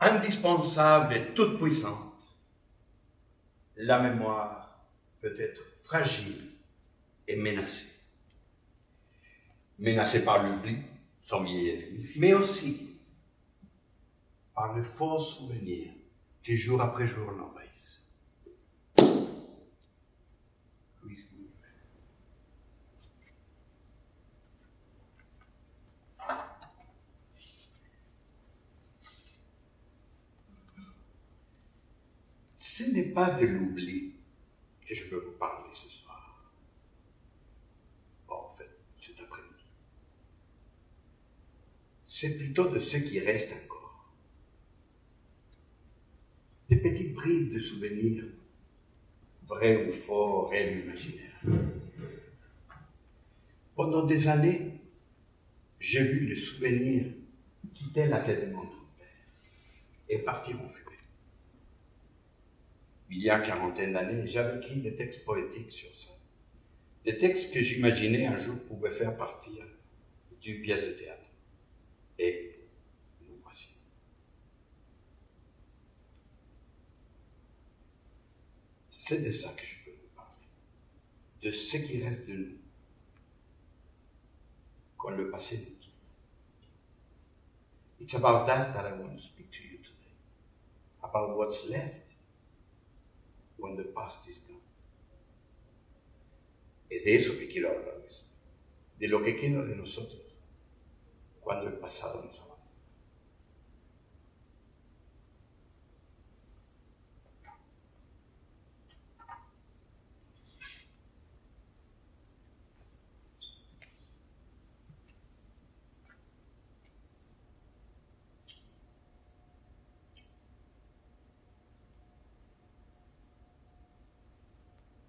Indispensable et toute puissante, la mémoire peut être fragile et menacée. Menacée par l'oubli, son vieil ennemi, mais aussi par les faux souvenirs qui jour après jour l'envahissent. Ce n'est pas de l'oubli que je veux vous parler ce soir. Bon, en fait, cet après-midi. C'est plutôt de ce qui reste encore. Des petites bribes de souvenirs, vrais ou faux, rêves imaginaires. Pendant des années, j'ai vu le souvenir quitter la tête de mon grand-père et partir en fumée. Il y a une quarantaine d'années, j'avais écrit des textes poétiques sur ça. Des textes que j'imaginais un jour pouvaient faire partir d'une pièce de théâtre. Et nous voici. C'est de ça que je veux vous parler. De ce qui reste de nous quand le passé nous quitte. It's about that I want to speak to you today. About what's left when the past is gone. Es de eso que quiero hablarles. De lo que queda de nosotros cuando el pasado nos abandona.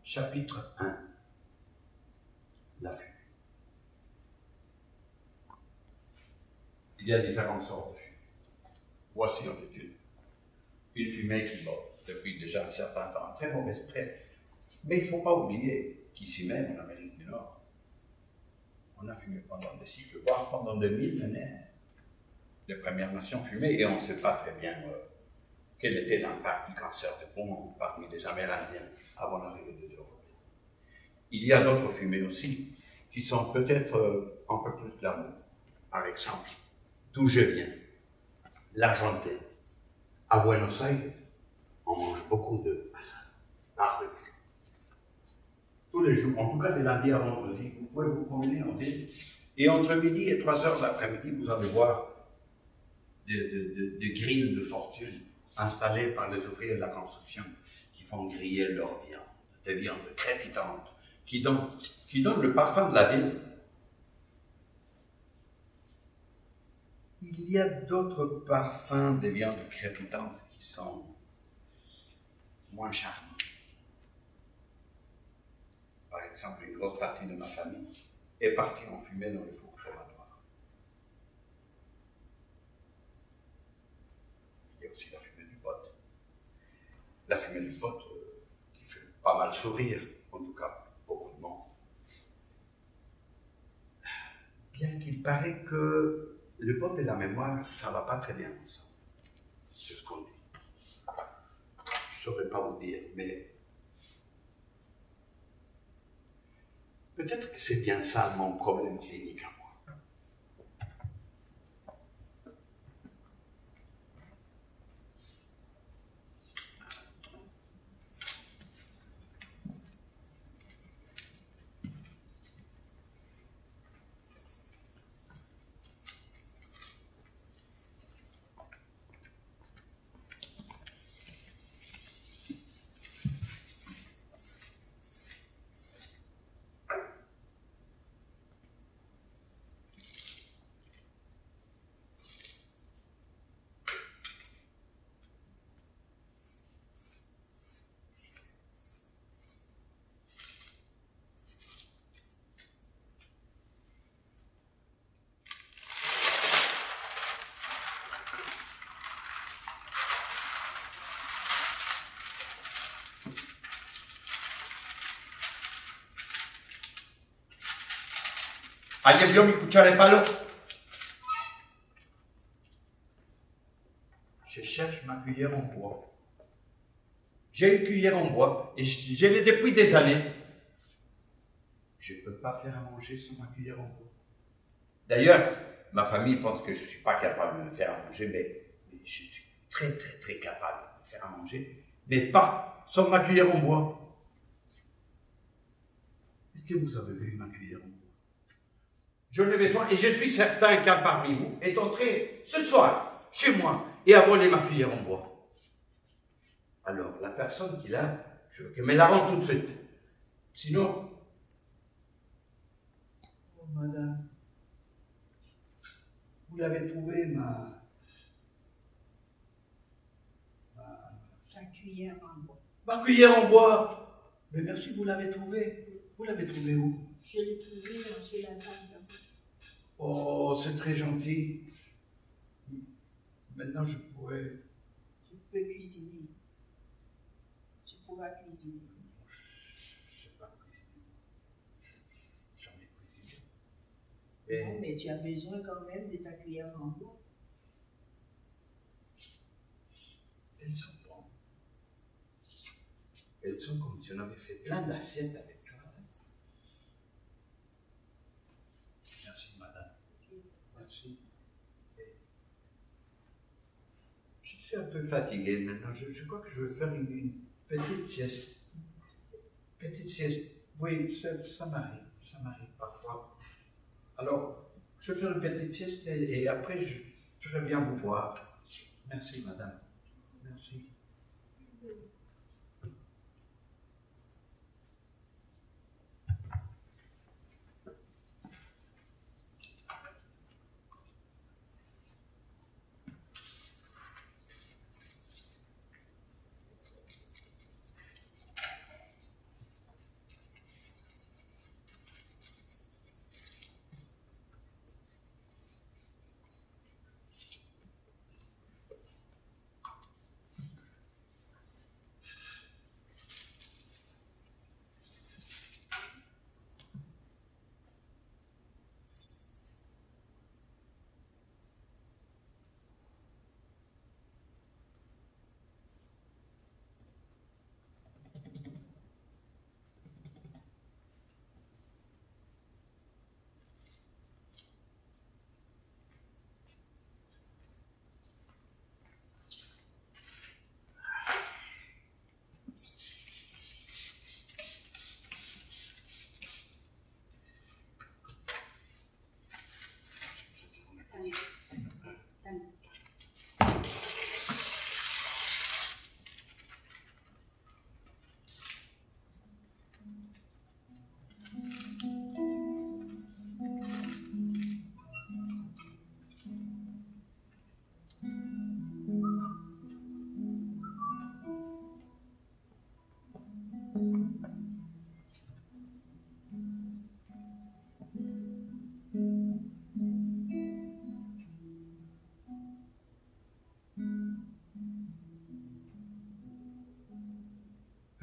Chapitre 1. La fumée. Il y a différentes sortes de fumée. Voici en est une. Une fumée qui vole. depuis déjà un certain temps, en très mauvaise presse. Mais il ne faut pas oublier qu'ici même, en Amérique du Nord, on a fumé pendant des cycles, voire pendant 2000 années. Les Premières Nations fumaient et on ne sait pas très bien quel était l'impact du cancer de poumon parmi les Amérindiens avant l'arrivée des Européens. Il y a d'autres fumées aussi qui sont peut-être un peu plus flammeux. Par exemple, d'où je viens, l'Argentine. À Buenos Aires, on mange beaucoup de asado, barbecue. Tous les jours, en tout cas de lundi à vendredi, vous pouvez vous promener en ville. Et entre midi et 3 heures de l'après-midi, vous allez voir des grilles de fortune installées par les ouvriers de la construction qui font griller leur viande, des viandes crépitantes, qui donnent le parfum de la ville. Il y a d'autres parfums de viandes crépitantes qui sont moins charmants. Par exemple, une grosse partie de ma famille est partie en fumée dans les fours crématoires. Il y a aussi la fumée du pot. La fumée du pot qui fait pas mal sourire, en tout cas, beaucoup de monde. Bien qu'il paraît que le pot et la mémoire, ça ne va pas très bien ensemble. C'est ce qu'on dit. Je ne saurais pas vous dire, mais peut-être que c'est bien ça mon problème clinique à moi. ¿Alguien vio mi cuchara de palo? Je cherche ma cuillère en bois. J'ai une cuillère en bois et je l'ai depuis des années. Je ne peux pas faire à manger sans ma cuillère en bois. D'ailleurs, ma famille pense que je ne suis pas capable de me faire à manger, mais je suis très très très capable de me faire à manger, mais pas sans ma cuillère en bois. Est-ce que vous avez vu ma cuillère en bois? Je n'ai besoin, et je suis certain qu'un parmi vous est entré ce soir chez moi et a volé ma cuillère en bois. Alors, la personne qui l'a, je veux qu'elle me la rende tout de suite. Sinon, oh, madame, vous l'avez trouvé, Ta cuillère en bois. ma cuillère en bois. Mais merci, vous l'avez trouvée. Vous l'avez trouvée où? Je l'ai trouvée sur la table. Oh, c'est très gentil. Maintenant, je pourrais... Tu peux cuisiner. Tu pourras cuisiner. Je ne sais pas cuisiner. J'en ai cuisiné. Non, mais tu as besoin quand même de ta cuillère en bois. Elles sont bonnes. Elles sont comme si on avait fait plein d'assiettes avec ça. Merci, madame. Merci. Je suis un peu fatigué maintenant. Je crois que je vais faire une petite sieste. Petite sieste. Oui, ça m'arrive. Ça m'arrive parfois. Alors, je vais faire une petite sieste et après, je reviens vous voir. Merci, madame. Merci.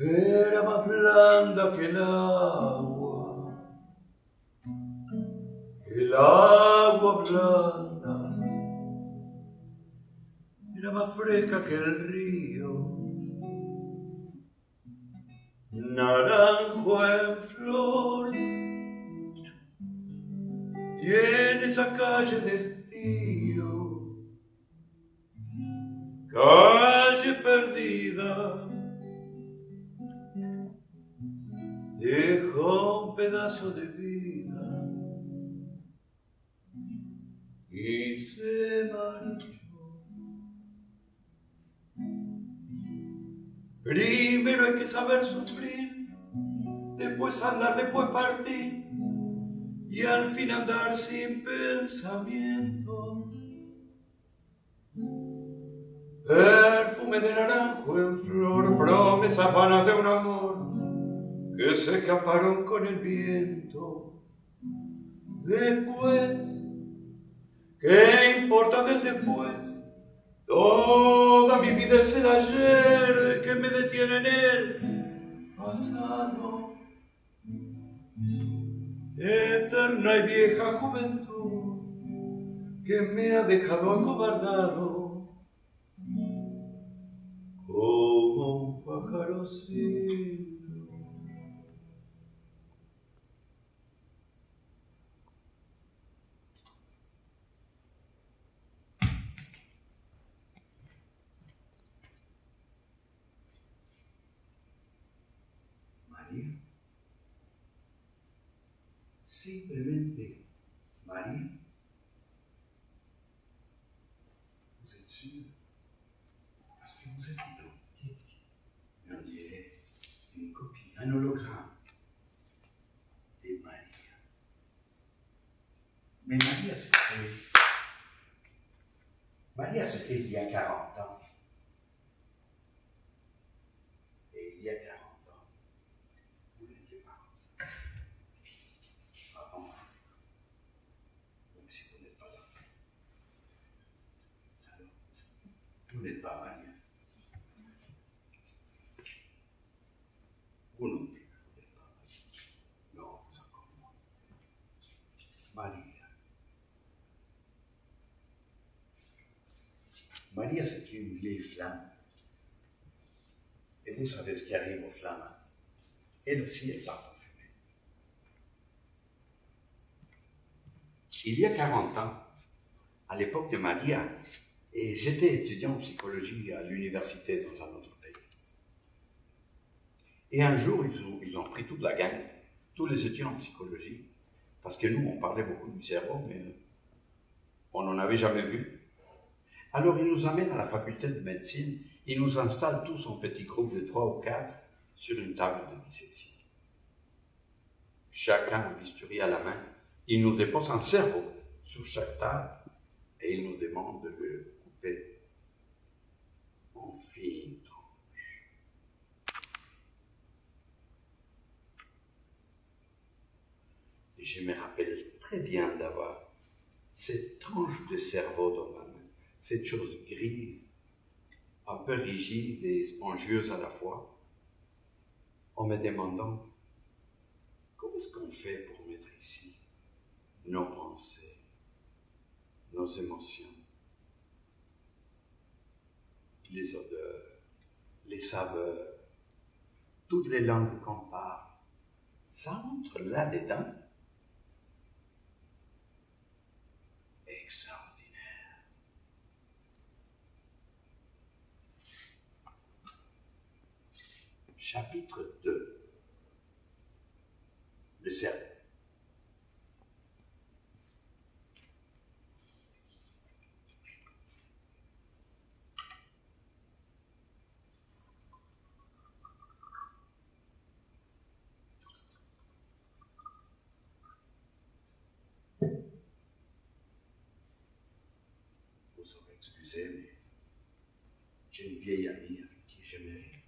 era más blanda que el agua blanda, era más fresca que el río, naranjo en flor, y en esa calle de estío, calle perdida, dejó un pedazo de vida y se marchó. Primero hay que saber sufrir, después andar, después partir, y al fin andar sin pensamiento. Perfume de naranjo en flor, promesas vanas de un amor que se escaparon con el viento. Después, ¿qué importa del después? Toda mi vida es el ayer que me detiene en el pasado. Eterna y vieja juventud que me ha dejado acobardado como un pájaro ciego. María, simplemente María. Vous êtes sûr? Parce que vous êtes identique. Mais on dirait une copie, un hologramme de Maria. Mais Maria, c'était il y a 40 ans. Et il y a 40 ans, vous n'étiez pas. Ah bon? Même si vous n'êtes pas là. Alors, vous n'êtes pas Maria. Vous non plus, vous n'êtes pas Maria. Non, vous encore moins. Maria. Maria, c'est une vieille flamme. Et vous savez ce qui arrive aux flammes. Elle aussi, elle part en fumée. Il y a 40 ans, à l'époque de Maria, et j'étais étudiant en psychologie à l'université dans un autre pays. Et un jour, ils ont pris toute la gang, tous les étudiants en psychologie, parce que nous, on parlait beaucoup du cerveau, mais on n'en avait jamais vu. Alors, ils nous amènent à la faculté de médecine, ils nous installent tous en petits groupes de 3 ou 4 sur une table de dissection. Chacun un bistouri à la main, ils nous déposent un cerveau sur chaque table et ils nous demandent de le couper en fines tranches. Et je me rappelle très bien d'avoir cette tranche de cerveau dans ma main. Cette chose grise, un peu rigide et spongieuse à la fois, en me demandant comment est-ce qu'on fait pour mettre ici nos pensées, nos émotions, les odeurs, les saveurs, toutes les langues qu'on parle. Ça entre là-dedans. Extraordinaire. Chapitre 2. Le cerveau. Vous saurez excuser, mais j'ai une vieille amie avec qui j'aimerais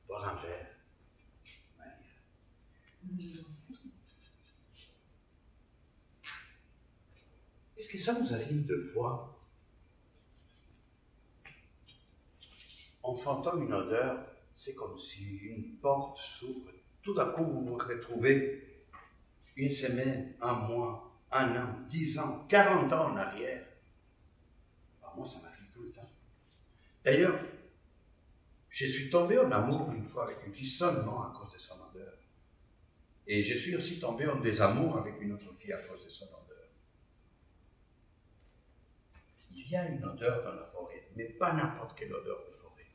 boire un verre. Est-ce que ça vous arrive de fois, en sentant une odeur c'est comme si une porte s'ouvre. Tout d'un coup, vous vous retrouvez une semaine, un mois, un an, 10 ans, 40 ans en arrière. Alors moi, ça m'arrive tout le temps. D'ailleurs, je suis tombé en amour une fois avec une fille seulement à cause de son odeur. Et je suis aussi tombé en désamour avec une autre fille à cause de son odeur. Il y a une odeur dans la forêt, mais pas n'importe quelle odeur de forêt.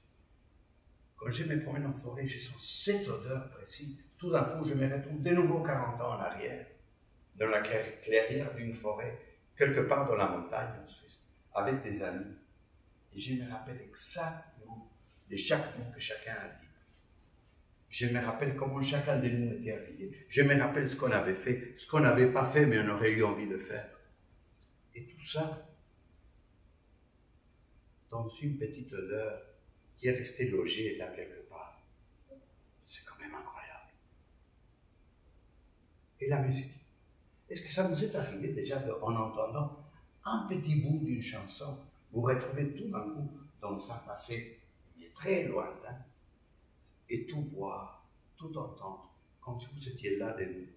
Quand je me promène en forêt, je sens cette odeur précise. Tout d'un coup, je me retrouve de nouveau 40 ans en arrière, dans la clairière d'une forêt, quelque part dans la montagne en Suisse, avec des amis. Et je me rappelle exactement de chaque mot que chacun a dit. Je me rappelle comment chacun de nous était habillé. Je me rappelle ce qu'on avait fait, ce qu'on n'avait pas fait, mais on aurait eu envie de faire. Et tout ça, dans une petite odeur qui est restée logée là quelque part. C'est quand même incroyable. Et la musique. Est-ce que ça nous est arrivé déjà en entendant un petit bout d'une chanson, vous retrouvez tout d'un coup dans un passé mais très lointain, et tout voir, tout entendre, comme si vous étiez là de nous.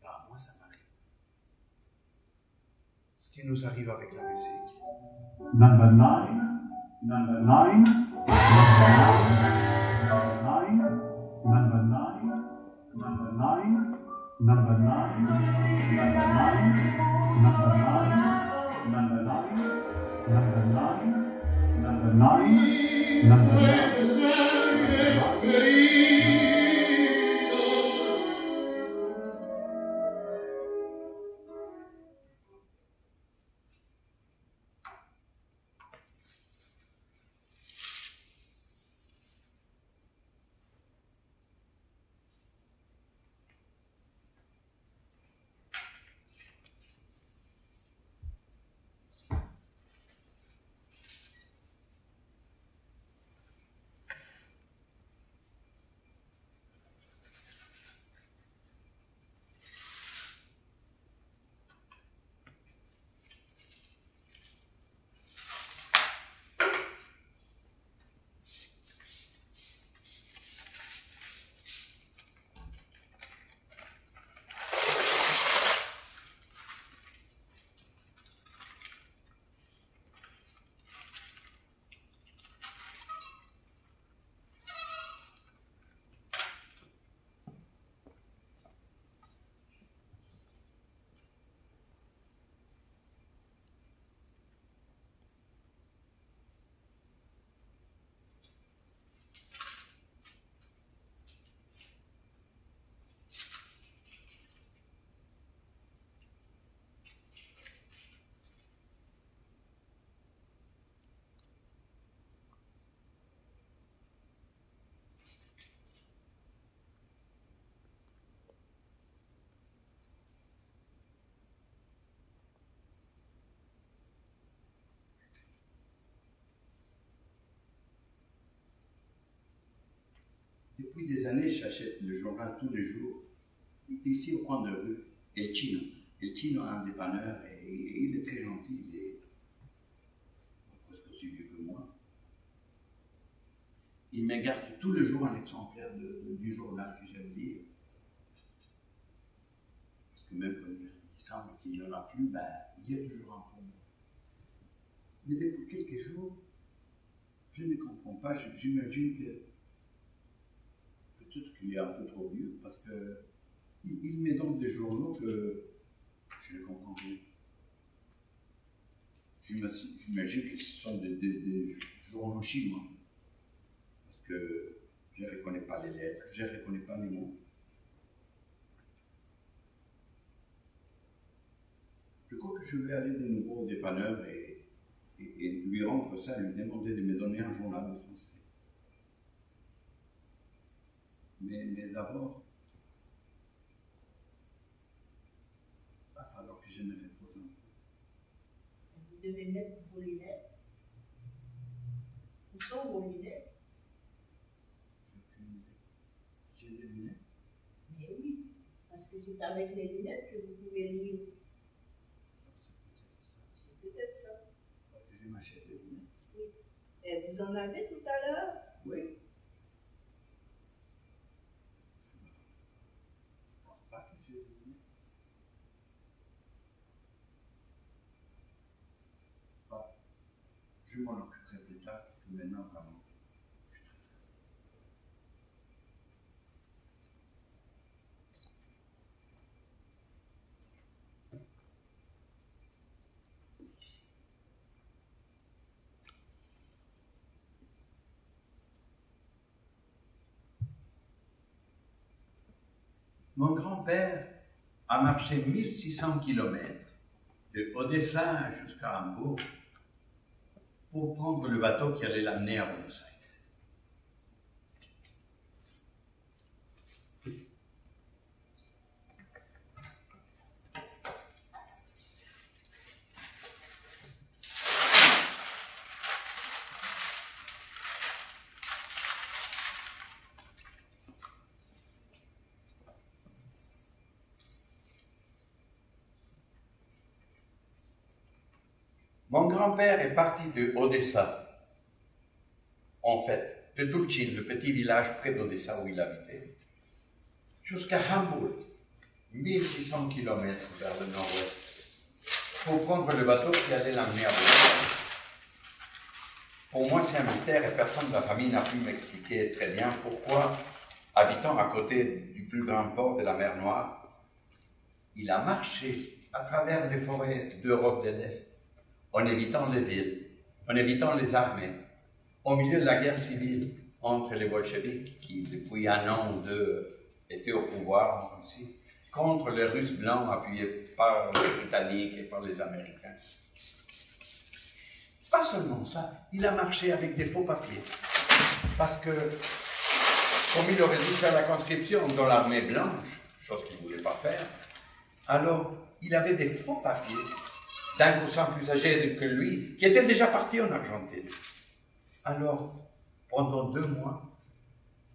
Ah, moi, ça m'arrive. Ce qui nous arrive avec la musique. Number 9, number 9, number 9, number 9, number 9, number 9, number 9, number 9, number 9, number 9, number 9, number 9. Depuis des années, j'achète le journal tous les jours, ici au coin de rue, El Chino. El Chino a un dépanneur et il est très gentil, il est presque aussi vieux que moi. Il me garde tous les jours un exemplaire du journal que j'aime lire. Parce que même quand il semble qu'il n'y en a plus, ben, il y a toujours un peu. Mais depuis quelques jours, je ne comprends pas, j'imagine que peut-être qu'il est un peu trop vieux, parce qu'il met donc des journaux que je ne comprends rien. J'imagine que ce sont des journaux chinois, parce que je ne reconnais pas les lettres, je ne reconnais pas les mots. Je crois que je vais aller de nouveau au dépanneur et lui rendre ça, lui demander de me donner un journal en français. Mais d'abord, il va falloir que je me repose un peu. Vous devez mettre vos lunettes. Où sont vos lunettes? J'ai des lunettes. Mais oui, parce que c'est avec les lunettes que vous pouvez lire. C'est peut-être ça. Je vais m'acheter des lunettes. Oui. Et vous en avez tout à l'heure? Oui. je m'en occuperai plus tard, parce que maintenant, vraiment, je suis très fatigué. Mon grand-père a marché 1600 kilomètres de Odessa jusqu'à Hambourg pour prendre le bateau qui allait l'amener à Buenos Aires. Mon grand-père est parti de Odessa, en fait, de Tulchin, le petit village près d'Odessa où il habitait, jusqu'à Hambourg, 1600 km vers le nord-ouest, pour prendre le bateau qui allait l'amener à Buenos. Pour moi, c'est un mystère et personne de la famille n'a pu m'expliquer très bien pourquoi, habitant à côté du plus grand port de la mer Noire, il a marché à travers les forêts d'Europe de l'Est, en évitant les villes, en évitant les armées, au milieu de la guerre civile entre les bolcheviks, qui depuis un an ou deux étaient au pouvoir en Russie, contre les Russes blancs appuyés par les Britanniques et par les Américains. Pas seulement ça, il a marché avec des faux papiers, parce que, comme il aurait dû faire la conscription dans l'armée blanche, chose qu'il ne voulait pas faire, alors il avait des faux papiers d'un cousin plus âgé que lui, qui était déjà parti en Argentine. Alors, pendant 2 mois,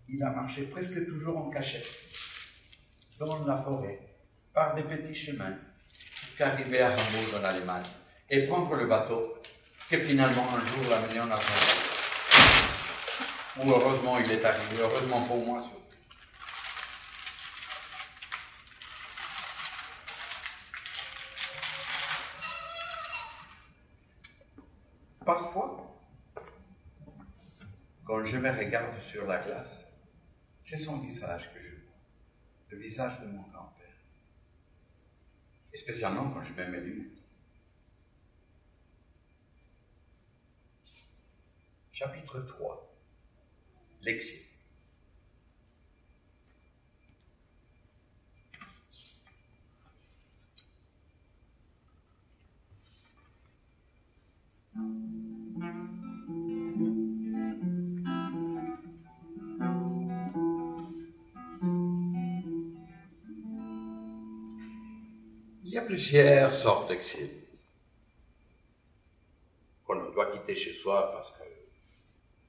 il a marché presque toujours en cachette, dans la forêt, par des petits chemins, jusqu'à arriver à Hambourg en Allemagne, et prendre le bateau, que finalement un jour l'a mené en Argentine. Où heureusement il est arrivé, heureusement pour moi surtout. Parfois, quand je me regarde sur la glace, c'est son visage que je vois, le visage de mon grand-père. Et spécialement quand je mets mes lunettes. Chapitre 3. L'exil. Il y a plusieurs sortes d'exil qu'on doit quitter chez soi parce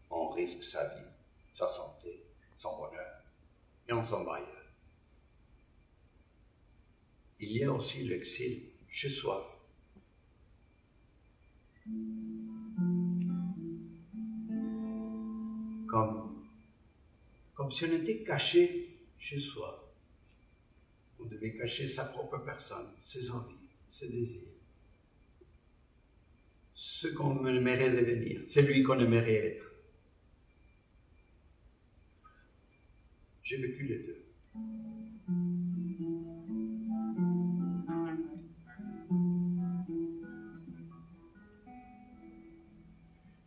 qu'on risque sa vie, sa santé, son bonheur, et on s'en va ailleurs. Il y a aussi l'exil chez soi. Comme si on était caché chez soi. On devait cacher sa propre personne, ses envies, ses désirs. Ce qu'on aimerait devenir, celui qu'on aimerait être. J'ai vécu les deux.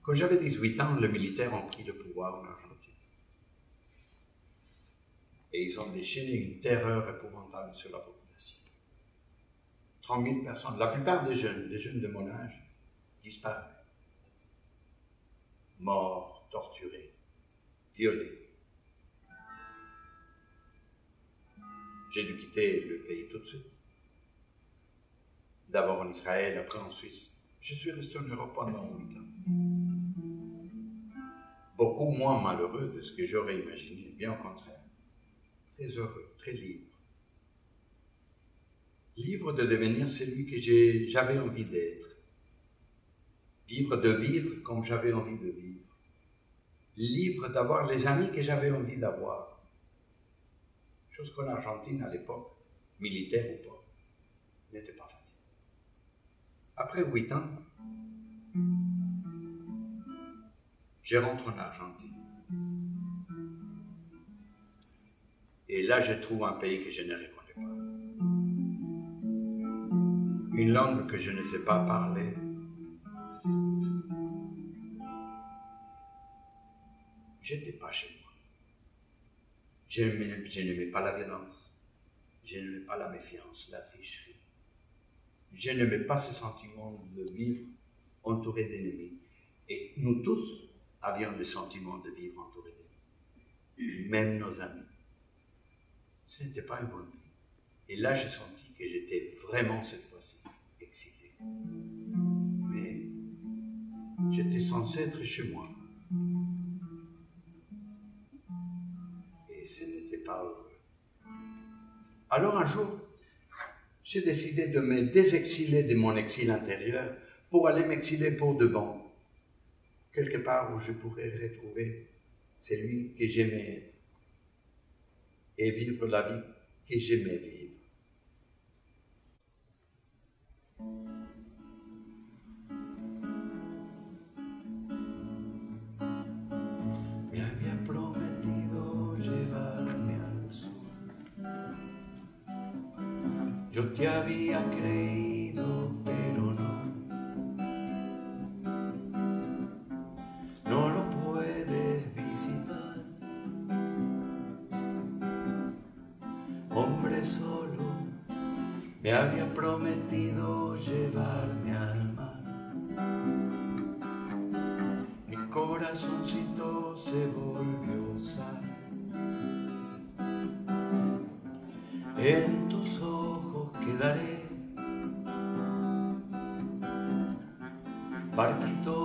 Quand j'avais 18 ans, les militaires ont pris le pouvoir en Argentine. Et ils ont déchaîné une terreur épouvantable sur la population. 30 000 personnes, la plupart des jeunes de mon âge, disparus. Morts, torturés, violés. J'ai dû quitter le pays tout de suite. D'abord en Israël, après en Suisse. Je suis resté en Europe pendant 8 ans. Beaucoup moins malheureux de ce que j'aurais imaginé, bien au contraire. Très heureux, très libre. Libre de devenir celui que j'avais envie d'être. Libre de vivre comme j'avais envie de vivre. Libre d'avoir les amis que j'avais envie d'avoir. Chose qu'en Argentine, à l'époque, militaire ou pas, n'était pas facile. Après 8 ans, je rentre en Argentine. Et là, je trouve un pays que je ne reconnais pas. Une langue que je ne sais pas parler. Je n'étais pas chez moi. Je n'aimais pas la violence. Je n'aimais pas la méfiance, la tricherie. Je n'aimais pas ce sentiment de vivre entouré d'ennemis. Et nous tous avions le sentiment de vivre entouré d'ennemis. Même nos amis. Ce n'était pas un bon vie. Et là, j'ai senti que j'étais vraiment, cette fois-ci, excité. Mais j'étais censé être chez moi. Et ce n'était pas heureux. Alors un jour, j'ai décidé de me désexiler de mon exil intérieur pour aller m'exiler pour de bon. Quelque part où je pourrais retrouver celui que j'aimais et vivre la vie que j'aimais vivre. Me había prometido llevarme al sur. Yo te había creído, pero no. No lo puedes visitar. Hombre solo, me había prometido llevarme al mar. Mi corazoncito se volvió sal. En tus ojos quedaré, barquito